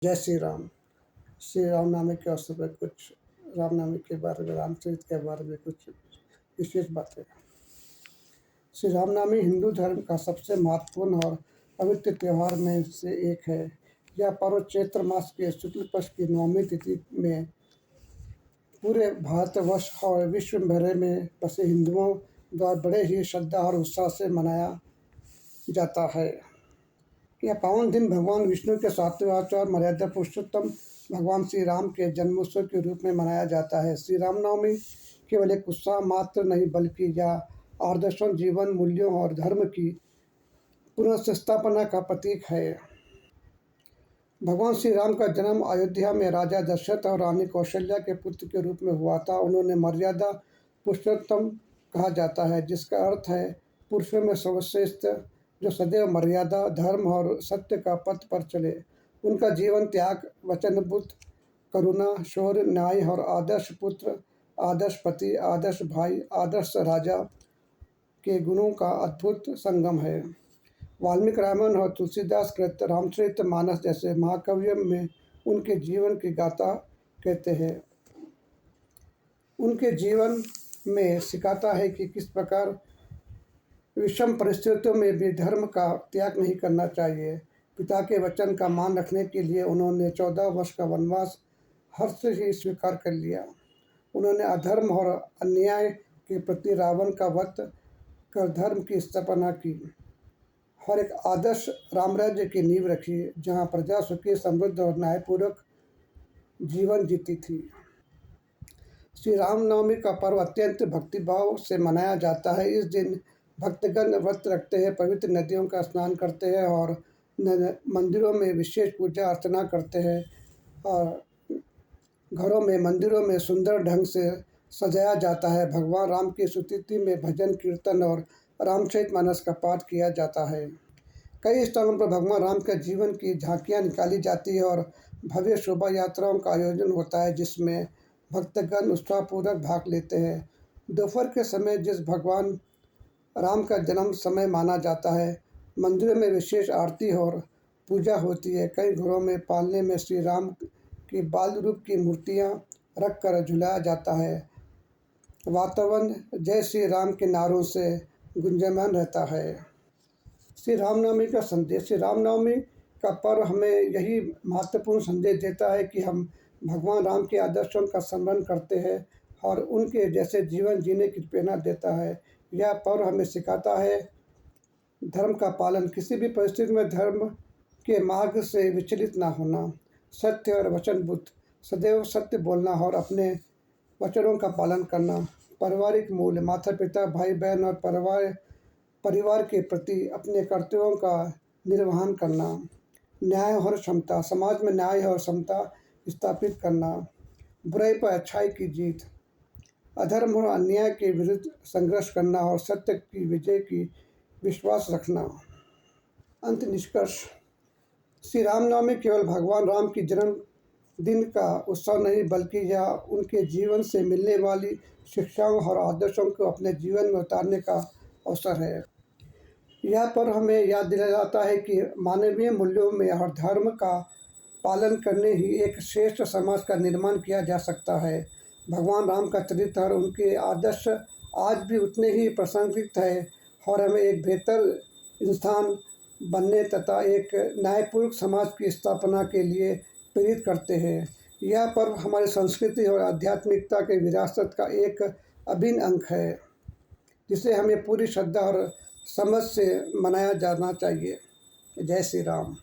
जय श्री राम। श्री रामनामी के अवसर पर कुछ रामनामी के बारे में, रामचरित के बारे में कुछ विशेष बातें। श्री रामनामी हिंदू धर्म का सबसे महत्वपूर्ण और पवित्र त्यौहार में से एक है। यह पर्व चैत्र मास के शुक्ल पक्ष की नवमी तिथि में पूरे भारतवर्ष और विश्व भर में बसे हिंदुओं द्वारा बड़े ही श्रद्धा और उत्साह से मनाया जाता है। यह पावन दिन भगवान विष्णु के सातवें अवतार मर्यादा पुरुषोत्तम भगवान श्री राम के जन्मोत्सव के रूप में मनाया जाता है। श्री रामनवमी केवल एक उत्साह मात्र नहीं, बल्कि यह आदर्शों, जीवन मूल्यों और धर्म की पुनर्स्थापना का प्रतीक है। भगवान श्री राम का जन्म अयोध्या में राजा दशरथ और रानी कौशल्या के पुत्र के रूप में हुआ था। उन्होंने मर्यादा पुरुषोत्तम कहा जाता है, जिसका अर्थ है पुरुषों में सर्वश्रेष्ठ, जो सदैव मर्यादा, धर्म और सत्य का पथ पर चले। उनका जीवन त्याग, वचनबद्ध, करुणा, शौर्य, न्याय और आदर्श पुत्र, आदर्श पति, आदर्श भाई, आदर्श राजा के गुणों का अद्भुत संगम है। वाल्मीकि रामायण और तुलसीदास कृत रामचरितमानस जैसे महाकाव्यों में उनके जीवन की गाथा कहते हैं। उनके जीवन में सिखाता है कि किस प्रकार विषम परिस्थितियों में भी धर्म का त्याग नहीं करना चाहिए। पिता के वचन का मान रखने के लिए उन्होंने 14 वर्ष का वनवास हर्ष ही स्वीकार कर लिया। उन्होंने अधर्म और अन्याय के प्रति रावण का वध कर धर्म की स्थापना की और एक आदर्श रामराज्य की नींव रखी, जहां प्रजा सुखी, समृद्ध और न्यायपूर्वक जीवन जीती थी। श्री रामनवमी का पर्व अत्यंत भक्तिभाव से मनाया जाता है। इस दिन भक्तगण व्रत रखते हैं, पवित्र नदियों का स्नान करते हैं और मंदिरों में विशेष पूजा अर्चना करते हैं और घरों में, मंदिरों में सुंदर ढंग से सजाया जाता है। भगवान राम की स्तुति में भजन, कीर्तन और रामचरितमानस का पाठ किया जाता है। कई स्थानों पर भगवान राम के जीवन की झांकियाँ निकाली जाती है और भव्य शोभा यात्राओं का आयोजन होता है, जिसमें भक्तगण उत्साहपूर्वक भाग लेते हैं। दोपहर के समय, जिस भगवान राम का जन्म समय माना जाता है, मंदिरों में विशेष आरती और पूजा होती है। कई घरों में पालने में श्री राम की बाल रूप की मूर्तियां रखकर झुलाया जाता है। वातावरण जय श्री राम के नारों से गुंजयमान रहता है। श्री रामनवमी का संदेश। श्री रामनवमी का पर्व हमें यही महत्वपूर्ण संदेश देता है कि हम भगवान राम के आदर्शों का स्मरण करते हैं और उनके जैसे जीवन जीने की प्रेरणा देता है। यह पर्व हमें सिखाता है धर्म का पालन, किसी भी परिस्थिति में धर्म के मार्ग से विचलित ना होना, सत्य और वचनबद्ध, सदैव सत्य बोलना और अपने वचनों का पालन करना, पारिवारिक मूल्य, माता पिता, भाई बहन और परिवार के प्रति अपने कर्तव्यों का निर्वहन करना, न्याय और क्षमता, समाज में न्याय और समता स्थापित करना, बुराई पर अच्छाई की जीत, अधर्म और अन्याय के विरुद्ध संघर्ष करना और सत्य की विजय की विश्वास रखना। अंत निष्कर्ष। श्री रामनवमी केवल भगवान राम की जन्म दिन का उत्सव नहीं, बल्कि यह उनके जीवन से मिलने वाली शिक्षाओं और आदर्शों को अपने जीवन में उतारने का अवसर है। यह पर्व हमें याद दिलाता है कि मानवीय मूल्यों में और धर्म का पालन करने ही एक श्रेष्ठ समाज का निर्माण किया जा सकता है। भगवान राम का चरित्र और उनके आदर्श आज भी उतने ही प्रासंगिक है और हमें एक बेहतर इंसान बनने तथा एक न्यायपूर्ण समाज की स्थापना के लिए प्रेरित करते हैं। यह पर्व हमारी संस्कृति और आध्यात्मिकता के विरासत का एक अभिन्न अंग है, जिसे हमें पूरी श्रद्धा और समझ से मनाया जाना चाहिए। जय श्री राम।